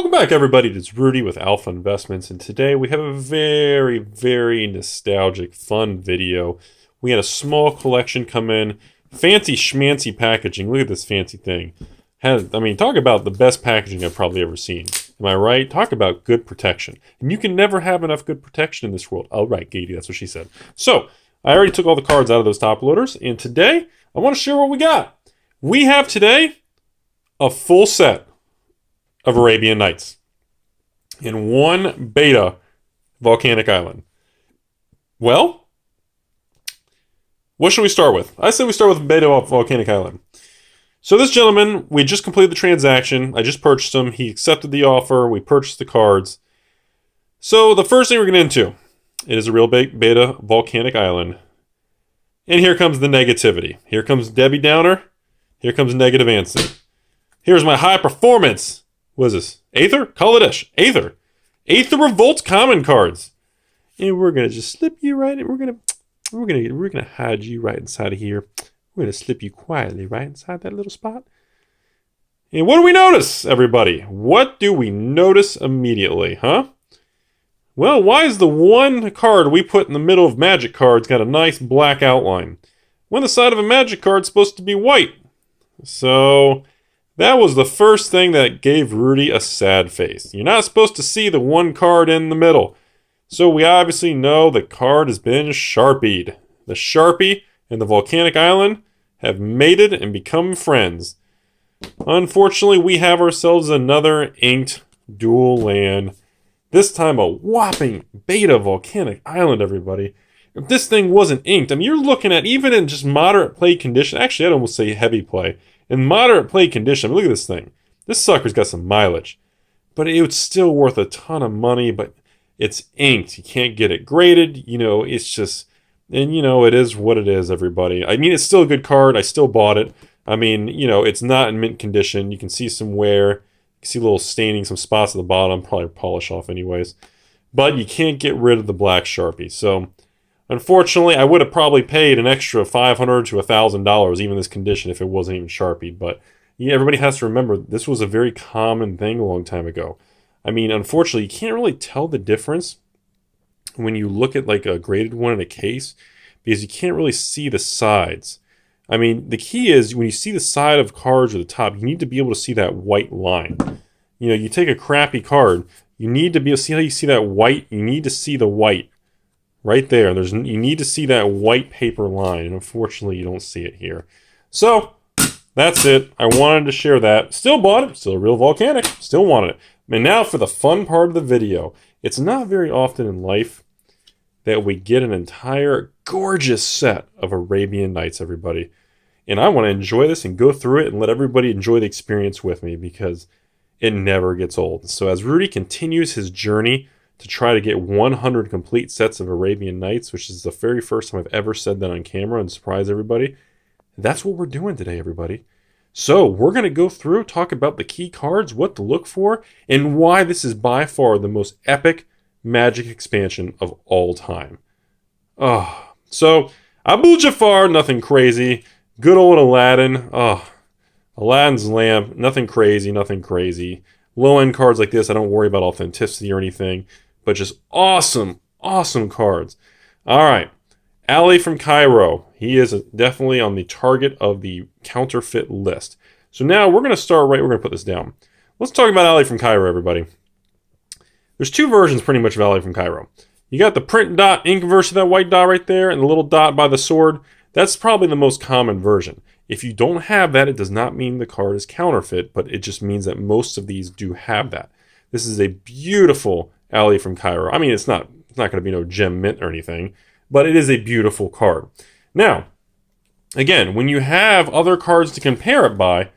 Welcome back, everybody. It's Rudy with Alpha Investments, and today we have a very, very nostalgic, fun video. We had a small collection come in, fancy schmancy packaging. Look at this fancy thing. Talk about the best packaging I've probably ever seen. Am I right? Talk about good protection. And you can never have enough good protection in this world. Oh, right, Katie, that's what she said. So, I already took all the cards out of those top loaders, and today, I want to share what we got. We have today a full set of Arabian Nights in one beta volcanic island. Well, what should we start with? I say we start with beta volcanic island. So this gentleman, we just completed the transaction. I just purchased him. He accepted the offer. We purchased the cards. So the first thing we're going to get into, it is a real big beta volcanic island. And here comes the negativity. Here comes Debbie Downer. Here comes Negative Anthony. Here's my high performance. What is this? Aether? Kaladesh. Aether. Aether Revolt common cards. And we're gonna just slip you right in. We're gonna hide you right inside of here. We're gonna slip you quietly right inside that little spot. And what do we notice, everybody? What do we notice immediately, huh? Well, why is the one card we put in the middle of magic cards got a nice black outline when the side of a magic card is supposed to be white? So that was the first thing that gave Rudy a sad face. You're not supposed to see the one card in the middle. So we obviously know the card has been Sharpied. The Sharpie and the volcanic island have mated and become friends. Unfortunately, we have ourselves another inked dual land. This time a whopping beta volcanic island, everybody. If this thing wasn't inked, you're looking at, even in just moderate play condition, actually I'd almost say heavy play. In moderate play condition, look at this thing. This sucker's got some mileage. But it's still worth a ton of money, but it's inked. You can't get it graded. It's just... And, it is what it is, everybody. It's still a good card. I still bought it. It's not in mint condition. You can see some wear. You can see a little staining, some spots at the bottom. Probably polish off anyways. But you can't get rid of the black Sharpie. So, unfortunately, I would have probably paid an extra $500 to $1,000, even in this condition, if it wasn't even Sharpied. But everybody has to remember, this was a very common thing a long time ago. Unfortunately, you can't really tell the difference when you look at like a graded one in a case, because you can't really see the sides. The key is when you see the side of cards or the top, you need to be able to see that white line. You take a crappy card, you need to be able to see how you see that white. You need to see the white. Right there. You need to see that white paper line, and unfortunately you don't see it here. So, that's it. I wanted to share that. Still bought it. Still a real volcanic. Still wanted it. And now for the fun part of the video. It's not very often in life that we get an entire gorgeous set of Arabian Nights, everybody. And I want to enjoy this and go through it and let everybody enjoy the experience with me, because it never gets old. So as Rudy continues his journey to try to get 100 complete sets of Arabian Nights, which is the very first time I've ever said that on camera and surprise everybody, that's what we're doing today, everybody. So we're going to go through, talk about the key cards, what to look for, and why this is by far the most epic Magic expansion of all time. So Abu Jafar, nothing crazy. Good old Aladdin. Aladdin's lamp, nothing crazy, nothing crazy. Low-end cards like this, I don't worry about authenticity or anything. But just awesome, awesome cards. All right. Ali from Cairo. He is definitely on the target of the counterfeit list. So now we're going to start we're going to put this down. Let's talk about Ali from Cairo, everybody. There's two versions pretty much of Ali from Cairo. You got the print dot ink version of that white dot right there and the little dot by the sword. That's probably the most common version. If you don't have that, it does not mean the card is counterfeit, but it just means that most of these do have that. This is a beautiful Ali from Cairo. It's not going to be no gem mint or anything, but it is a beautiful card. Now, again, when you have other cards to compare it by,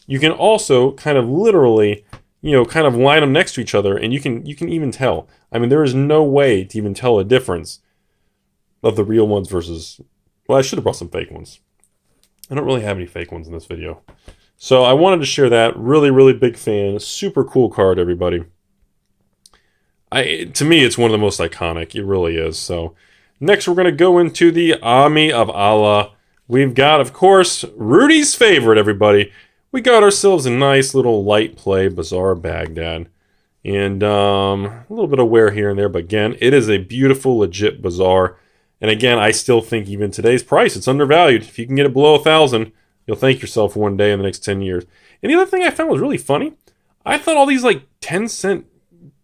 you can also kind of literally, kind of line them next to each other, and you can even tell. There is no way to even tell a difference of the real ones versus... Well, I should have brought some fake ones. I don't really have any fake ones in this video. So I wanted to share that. Really, really big fan. Super cool card, everybody. To me, it's one of the most iconic. It really is. So next, we're going to go into the Army of Allah. We've got, of course, Rudy's favorite, everybody. We got ourselves a nice little light play Bazaar Baghdad. And a little bit of wear here and there, but again, it is a beautiful, legit Bazaar. And again, I still think even today's price, it's undervalued. If you can get it below 1,000, you'll thank yourself one day in the next 10 years. And the other thing I found was really funny, I thought all these like 10-cent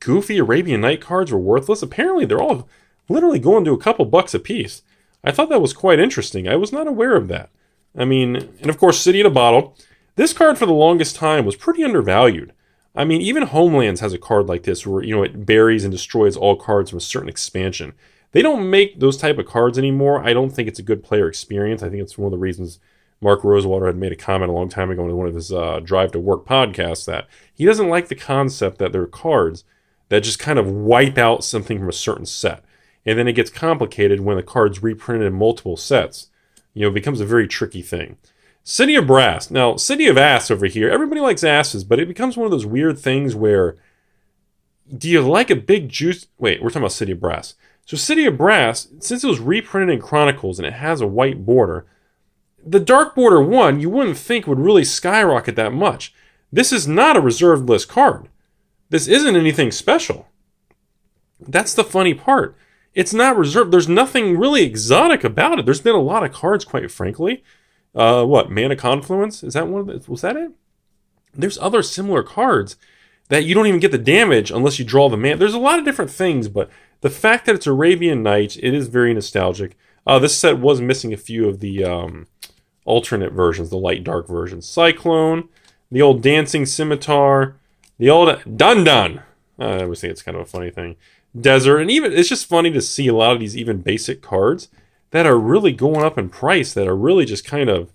goofy Arabian Night cards were worthless. Apparently, they're all literally going to a couple bucks a piece. I thought that was quite interesting. I was not aware of that. I mean, and of course, City in a Bottle. This card for the longest time was pretty undervalued. I mean, even Homelands has a card like this where, it buries and destroys all cards from a certain expansion. They don't make those type of cards anymore. I don't think it's a good player experience. I think it's one of the reasons Mark Rosewater had made a comment a long time ago in one of his Drive to Work podcasts that he doesn't like the concept that there are cards that just kind of wipe out something from a certain set. And then it gets complicated when the card's reprinted in multiple sets. It becomes a very tricky thing. City of Brass. Now, City of Ass over here, everybody likes asses, but it becomes one of those weird things where, do you like a big juice? Wait, we're talking about City of Brass. So City of Brass, since it was reprinted in Chronicles and it has a white border, the dark border one you wouldn't think would really skyrocket that much. This is not a reserved list card. This isn't anything special. That's the funny part. It's not reserved. There's nothing really exotic about it. There's been a lot of cards, quite frankly. Mana Confluence? Is that one of the, was that it? There's other similar cards that you don't even get the damage unless you draw the mana. There's a lot of different things, but the fact that it's Arabian Nights, it is very nostalgic. This set was missing a few of the alternate versions, the light dark versions. Cyclone, the old Dancing Scimitar, the old Dun Dun. I always think it's kind of a funny thing. Desert, and even it's just funny to see a lot of these even basic cards that are really going up in price, that are really just kind of,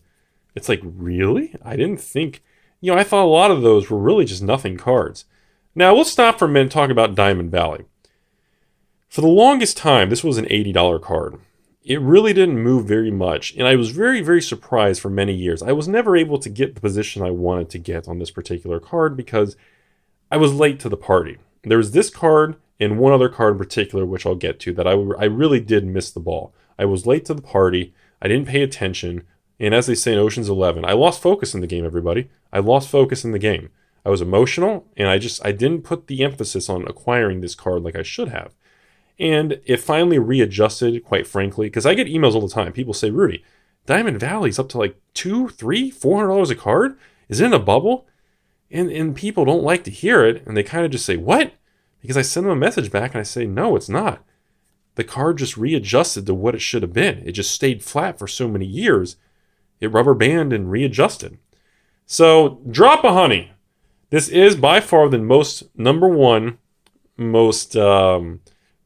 it's like, really? I didn't think, I thought a lot of those were really just nothing cards. Now, we'll stop for a minute and talk about Diamond Valley. For the longest time, this was an $80 card. It really didn't move very much, and I was very, very surprised for many years. I was never able to get the position I wanted to get on this particular card because I was late to the party. There was this card and one other card in particular, which I'll get to, that I really did miss the ball. I was late to the party, I didn't pay attention, and as they say in Ocean's 11, I lost focus in the game, everybody. I lost focus in the game. I was emotional, and I didn't put the emphasis on acquiring this card like I should have. And it finally readjusted, quite frankly, because I get emails all the time. People say, Rudy, Diamond Valley's up to like $200, $300, $400 a card? Is it in a bubble? And people don't like to hear it, and they kind of just say, what? Because I send them a message back, and I say, no, it's not. The card just readjusted to what it should have been. It just stayed flat for so many years. It rubber banded and readjusted. So, Drop of Honey. This is by far the most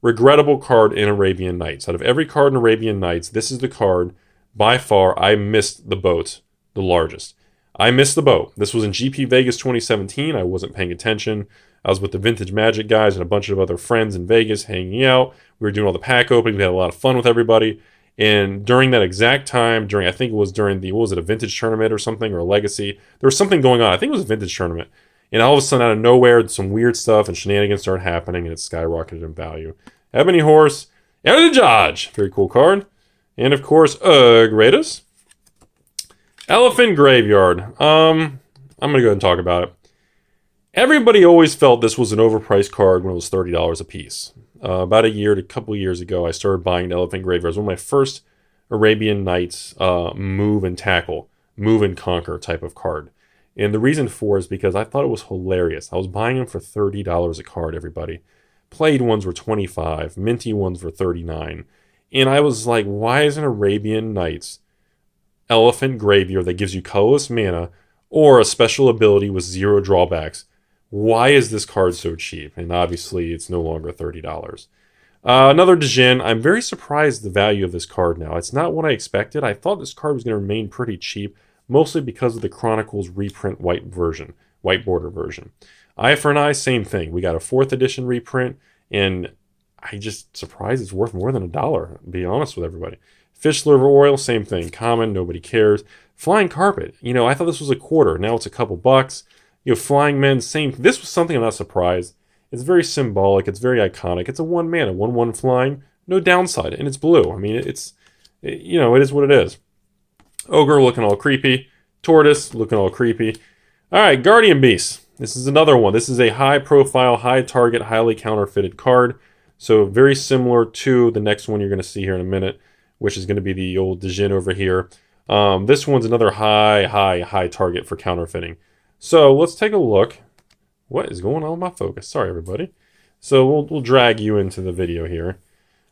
regrettable card in Arabian Nights. Out of every card in Arabian Nights, this is the card, by far, I missed the boat the largest. I missed the boat. This was in GP Vegas 2017. I wasn't paying attention. I was with the Vintage Magic guys and a bunch of other friends in Vegas hanging out. We were doing all the pack opening. We had a lot of fun with everybody. And during that exact time, I think it was during the, a Vintage tournament or something, or a Legacy, there was something going on. I think it was a Vintage tournament. And all of a sudden, out of nowhere, some weird stuff and shenanigans started happening, and it skyrocketed in value. Ebony Horse, Enter the Judge. Very cool card. And of course, Greatest. Elephant Graveyard. I'm going to go ahead and talk about it. Everybody always felt this was an overpriced card when it was $30 a piece. About a couple of years ago, I started buying Elephant Graveyard. It was one of my first Arabian Nights move and tackle, move and conquer type of card. And the reason for it is because I thought it was hilarious. I was buying them for $30 a card, everybody. Played ones were $25, minty ones were $39. And I was like, why isn't Arabian Nights Elephant Graveyard that gives you colorless mana or a special ability with 0 drawbacks? Why is this card so cheap? And obviously, it's no longer $30. Another Djinn. I'm very surprised the value of this card now. It's not what I expected. I thought this card was going to remain pretty cheap, mostly because of the Chronicles reprint white border version. Eye for an Eye, same thing. We got a 4th edition reprint, and I just surprised it's worth more than $1, to be honest with everybody. Fish Liver Oil, same thing. Common, nobody cares. Flying Carpet. I thought this was a quarter. Now it's a couple bucks. Flying Men, same. This was something I'm not surprised. It's very symbolic. It's very iconic. It's a 1-mana, 1/1 flying. No downside, and it's blue. I mean, it is what it is. Ogre looking all creepy. Tortoise looking all creepy. All right, Guardian Beast. This is another one. This is a high profile, high target, highly counterfeited card. So very similar to the next one you're going to see here in a minute, which is going to be the old Djinn over here. This one's another high target for counterfeiting. So let's take a look. What is going on with my focus? Sorry, everybody. So we'll drag you into the video here.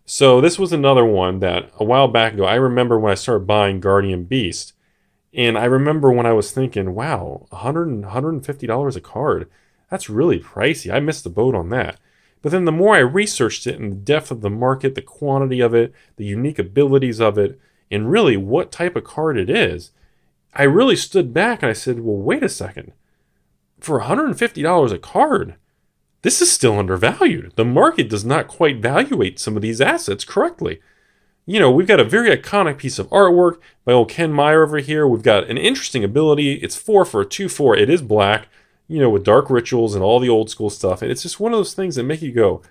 So this was another one that a while back ago, I remember when I started buying Guardian Beast. And I remember when I was thinking, wow, $150 a card. That's really pricey. I missed the boat on that. But then the more I researched it and the depth of the market, the quantity of it, the unique abilities of it, and really what type of card it is, I really stood back and I said, well, wait a second. For $150 a card, this is still undervalued. The market does not quite valuate some of these assets correctly. You know, we've got a very iconic piece of artwork by old Ken Meyer over here. We've got an interesting ability. It's 4 for a 2/4. It is black, you know, with dark rituals and all the old school stuff. And it's just one of those things that make you go,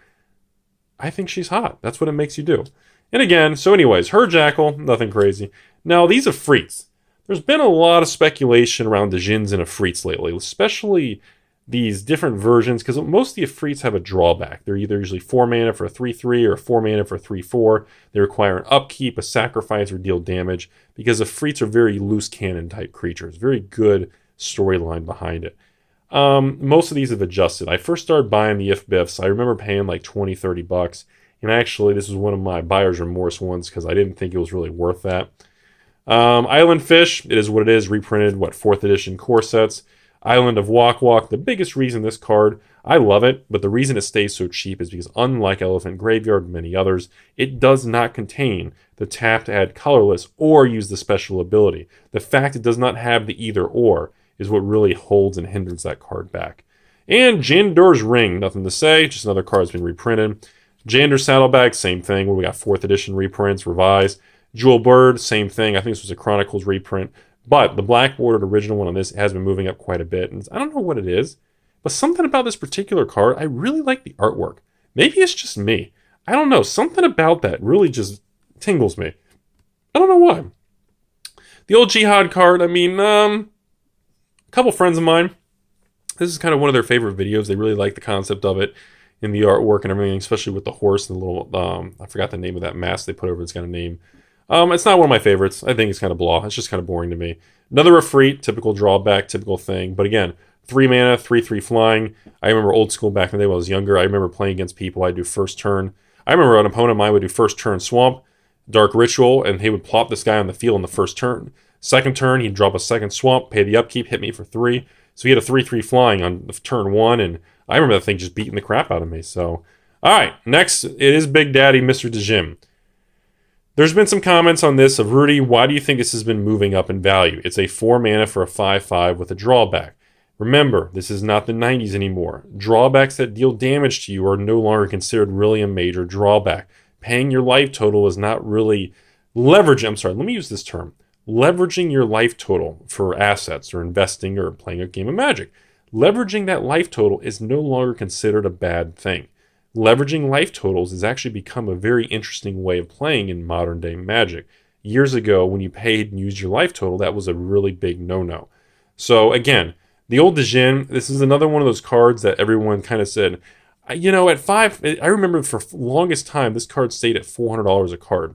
I think she's hot. That's what it makes you do. And again, so anyways, her Jackal, nothing crazy. Now, these Ifrits. There's been a lot of speculation around the Djinns and Ifrits lately, especially these different versions, because most of the Ifrits have a drawback. They're either usually 4 mana for a 3/3 or 4 mana for a 3/4. They require an upkeep, a sacrifice, or deal damage, because Ifrits are very loose cannon type creatures. Very good storyline behind it. Most of these have adjusted. I first started buying the If-Biffs. I remember paying like $20-30. And actually, this was one of my buyer's remorse ones because I didn't think it was really worth that. Island Fish, it is what it is. Reprinted, 4th edition core sets. Island of Walk Walk, the biggest reason this card, I love it, but the reason it stays so cheap is because unlike Elephant Graveyard and many others, it does not contain the tap to add colorless or use the special ability. The fact it does not have the either or is what really holds and hinders that card back. And Jandor's Ring, nothing to say, just another card that's been reprinted. Jandor's Saddlebag, same thing, where we got 4th edition reprints, revised. Jewel Bird, same thing, I think this was a Chronicles reprint. But the black bordered original one on this has been moving up quite a bit. And I don't know what it is, but something about this particular card, I really like the artwork. Maybe it's just me. I don't know. Something about that really just tingles me. I don't know why. The old Jihad card, I mean, a couple friends of mine, this is kind of one of their favorite videos. They really like the concept of it in the artwork and everything, especially with the horse and the little, I forgot the name of that mask they put over. It's got a name. It's not one of my favorites. I think it's kind of blah. It's just kind of boring to me. Another Ifrit, typical drawback, typical thing. But again, 3 mana, 3/3 flying. I remember old school back in the day when I was younger. I remember playing against people. I'd do first turn. I remember an opponent of mine would do first turn Swamp, Dark Ritual, and he would plop this guy on the field in the first turn. Second turn, he'd drop a second Swamp, pay the upkeep, hit me for 3. So he had a 3/3 flying on turn 1, and I remember that thing just beating the crap out of me. So, all right, next, it is Big Daddy, Mr. Djinn. There's been some comments on this of, Rudy, why do you think this has been moving up in value? It's a 4 mana for a 5/5 with a drawback. Remember, this is not the 90s anymore. Drawbacks that deal damage to you are no longer considered really a major drawback. Paying your life total is not really leveraging your life total for assets or investing or playing a game of Magic. Leveraging that life total is no longer considered a bad thing. Leveraging life totals has actually become a very interesting way of playing in modern day Magic. Years ago, when you paid and used your life total, that was a really big no-no. So again, the old Djinn, this is another one of those cards that everyone kind of said, you know, at 5, I remember for the longest time, this card stayed at $400 a card.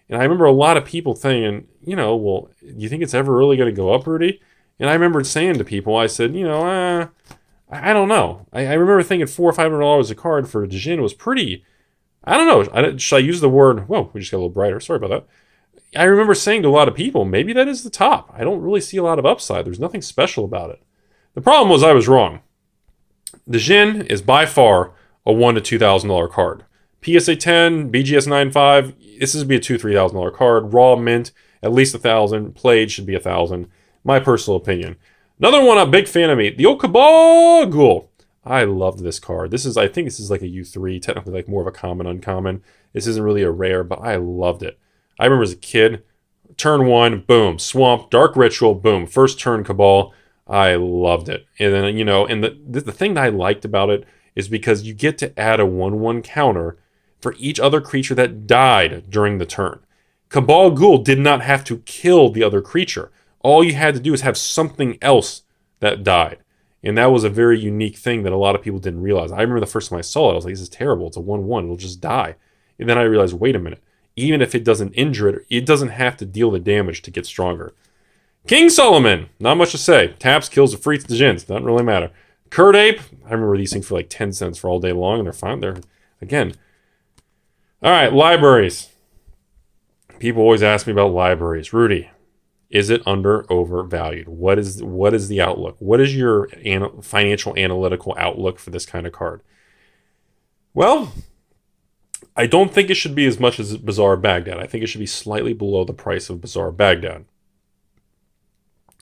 And I remember a lot of people saying, you know, well, do you think it's ever really going to go up, Rudy? And I remember saying to people, I said, you know, I don't know. I remember thinking $400 or $500 a card for Djinn was pretty, I don't know. Should I use the word, whoa, we just got a little brighter. Sorry about that. I remember saying to a lot of people, maybe that is the top. I don't really see a lot of upside. There's nothing special about it. The problem was I was wrong. Djinn is by far a $1,000 to $2,000 card. PSA 10, BGS 9.5, this is be a $2,000 to $3,000 card. Raw mint, at least $1,000. Played should be $1,000. My personal opinion. Another one I'm a big fan of me, the old Cabal Ghoul. I loved this card. I think this is like a U3, technically like more of a common, uncommon. This isn't really a rare, but I loved it. I remember as a kid, turn 1, boom, Swamp, Dark Ritual, boom, first turn Cabal. I loved it. And then, you know, and the thing that I liked about it is because you get to add a 1/1 counter for each other creature that died during the turn. Cabal Ghoul did not have to kill the other creature. All you had to do is have something else that died. And that was a very unique thing that a lot of people didn't realize. I remember the first time I saw it, I was like, this is terrible. It's a 1/1. It'll just die. And then I realized, wait a minute. Even if it doesn't injure it, it doesn't have to deal the damage to get stronger. King Solomon. Not much to say. Taps, kills, defeats, Djinns. Doesn't really matter. Curd Ape. I remember these things for like 10 cents for all day long, and they're fine. They're, again. All right, libraries. People always ask me about libraries. Rudy, is it overvalued? What is the outlook? What is your financial analytical outlook for this kind of card? Well, I don't think it should be as much as Bazaar Baghdad. I think it should be slightly below the price of Bazaar Baghdad.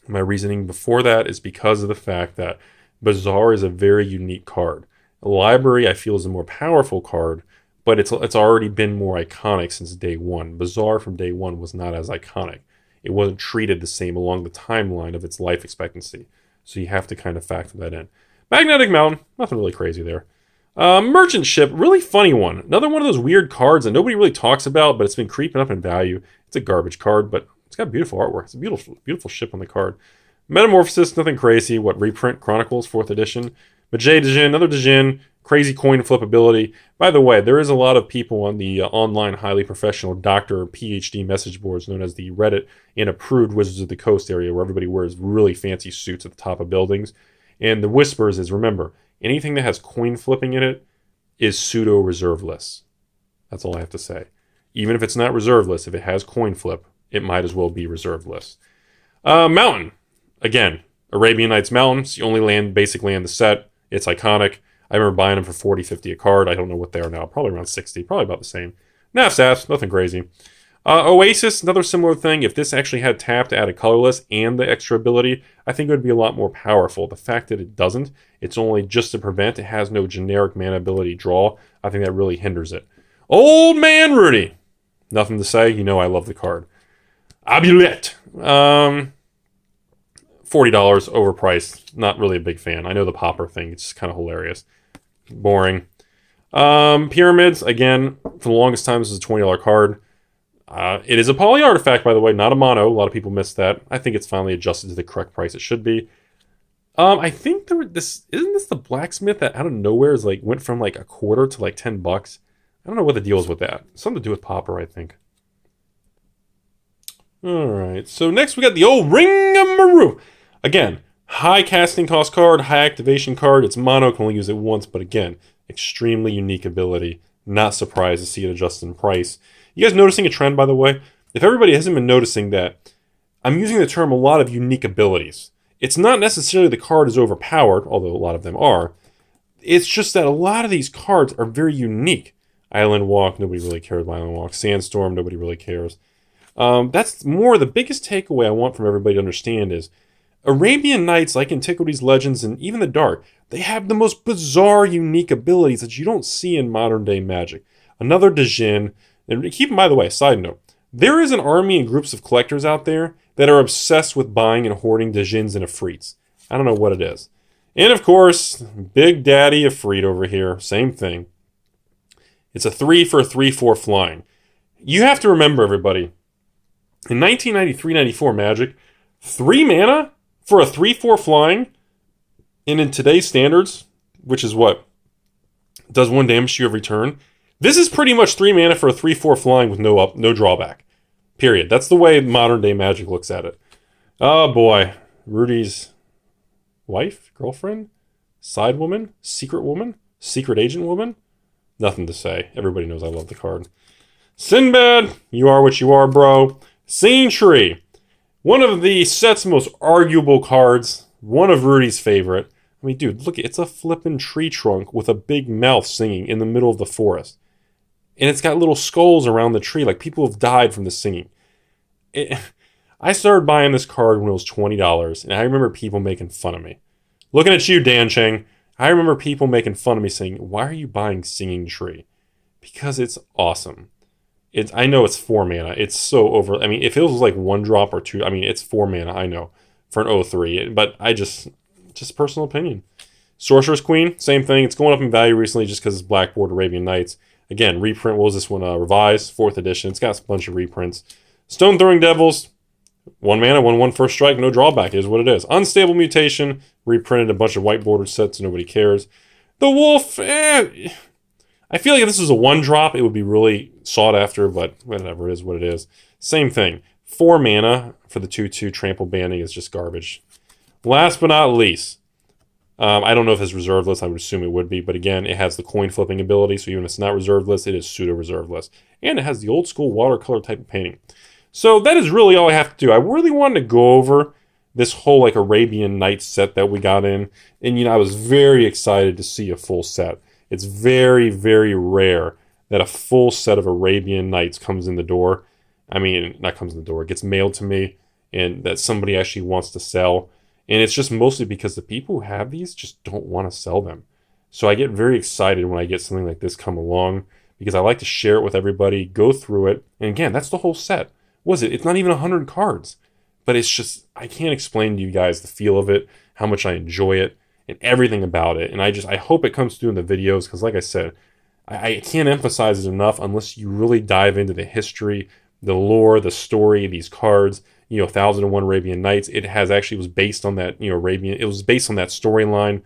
My reasoning before that is because of the fact that Bazaar is a very unique card. A library, I feel, is a more powerful card, but it's already been more iconic since day one. Bazaar from day one was not as iconic. It wasn't treated the same along the timeline of its life expectancy. So you have to kind of factor that in. Magnetic Mountain, nothing really crazy there. Merchant Ship, really funny one. Another one of those weird cards that nobody really talks about, but it's been creeping up in value. It's a garbage card, but it's got beautiful artwork. It's a beautiful, beautiful ship on the card. Metamorphosis, nothing crazy. What, reprint Chronicles, 4th edition. Majay Djinn, another Djinn. Crazy coin flip ability. By the way, there is a lot of people on the online highly professional doctor PhD message boards known as the Reddit and approved Wizards of the Coast area where everybody wears really fancy suits at the top of buildings. And the whispers is, remember, anything that has coin flipping in it is pseudo reserve list. That's all I have to say. Even if it's not reserve list, if it has coin flip, it might as well be reserve list. Mountain. Again, Arabian Nights Mountain. It's the only basic land in the set. It's iconic. I remember buying them for 40, 50 a card. I don't know what they are now. Probably around 60. Probably about the same. Nafsafs, nothing crazy. Oasis, another similar thing. If this actually had tap to add a colorless and the extra ability, I think it would be a lot more powerful. The fact that it doesn't, it's only just to prevent. It has no generic mana ability draw. I think that really hinders it. Old Man Rudy. Nothing to say. You know I love the card. Amulet. $40 overpriced. Not really a big fan. I know the popper thing. It's just kind of hilarious. Boring. Pyramids, again, for the longest time, this is a $20 card. It is a poly artifact, by the way, not a mono. A lot of people missed that. I think it's finally adjusted to the correct price it should be. I think isn't this the blacksmith that out of nowhere is like went from like a quarter to like $10? I don't know what the deal is with that. Something to do with popper, I think. All right, so next we got the old Ringamaroo. Again, high casting cost card, high activation card. It's mono, can only use it once, but again, extremely unique ability. Not surprised to see it adjusted in price. You guys noticing a trend, by the way? If everybody hasn't been noticing that, I'm using the term a lot of unique abilities. It's not necessarily the card is overpowered, although a lot of them are. It's just that a lot of these cards are very unique. Island Walk, nobody really cares about Island Walk. Sandstorm, nobody really cares. That's more the biggest takeaway I want from everybody to understand is Arabian Nights, like Antiquities, Legends, and even the Dark, they have the most bizarre, unique abilities that you don't see in modern-day Magic. Another Djinn, and keep, by the way, side note, there is an army and groups of collectors out there that are obsessed with buying and hoarding Djinns and Ifrits. I don't know what it is. And of course, Big Daddy Ifrit over here, same thing. It's a 3 for a 3/4 flying. You have to remember, everybody, in 1993-94 Magic, 3 mana for a 3/4 flying, and in today's standards, which is what? Does 1 damage to you every turn. This is pretty much 3 mana for a 3/4 flying with no drawback. Period. That's the way modern day Magic looks at it. Oh boy. Rudy's wife? Girlfriend? Side woman? Secret woman? Secret agent woman? Nothing to say. Everybody knows I love the card. Sinbad, you are what you are, bro. Singing Tree. One of the set's most arguable cards. One of Rudy's favorite. I mean, dude, look, it's a flippin' tree trunk with a big mouth singing in the middle of the forest. And it's got little skulls around the tree, like people have died from the singing. I started buying this card when it was $20, and I remember people making fun of me. Looking at you, Dan Cheng, I remember people making fun of me saying, why are you buying Singing Tree? Because it's awesome. I know it's 4 mana. It's so over. I mean, if it was like 1 drop or 2, I mean, it's 4 mana, I know, for an 0/3. But I just personal opinion. Sorcerer's Queen, same thing. It's going up in value recently just because it's Blackboard Arabian Nights. Again, reprint, what was this one? Revised, 4th edition. It's got a bunch of reprints. Stone Throwing Devils, 1 mana, 1/1 first strike, no drawback is what it is. Unstable Mutation, reprinted a bunch of white bordered sets, and nobody cares. The wolf, I feel like if this was a 1-drop, it would be really sought after, but whatever, it is what it is. Same thing. 4 mana for the 2/2 trample banning is just garbage. Last but not least, I don't know if it's reserved list. I would assume it would be, but again, it has the coin flipping ability, so even if it's not reserved list, it is pseudo reserved list. And it has the old school watercolor type of painting. So that is really all I have to do. I really wanted to go over this whole like Arabian Nights set that we got in, and I was very excited to see a full set. It's very, very rare that a full set of Arabian Nights comes in the door. I mean, not comes in the door, it gets mailed to me, and that somebody actually wants to sell. And it's just mostly because the people who have these just don't want to sell them. So I get very excited when I get something like this come along, because I like to share it with everybody, go through it. And again, that's the whole set. It's not even 100 cards. But it's just, I can't explain to you guys the feel of it, how much I enjoy it, and everything about it. And I hope it comes through in the videos, because like I said, I can't emphasize it enough unless you really dive into the history, the lore, the story, these cards. 1001 Arabian Nights, was based on that, it was based on that storyline.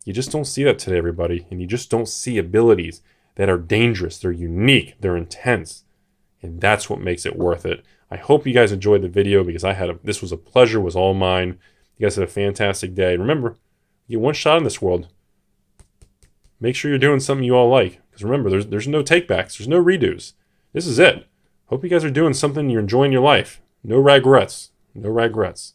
You just don't see that today, everybody. And you just don't see abilities that are dangerous. They're unique. They're intense. And that's what makes it worth it. I hope you guys enjoyed the video, because this was a pleasure, was all mine. You guys had a fantastic day. Remember, you get one shot in this world. Make sure you're doing something you all like. Because remember, there's no takebacks. There's no redos. This is it. Hope you guys are doing something you're enjoying your life. No regrets. No regrets.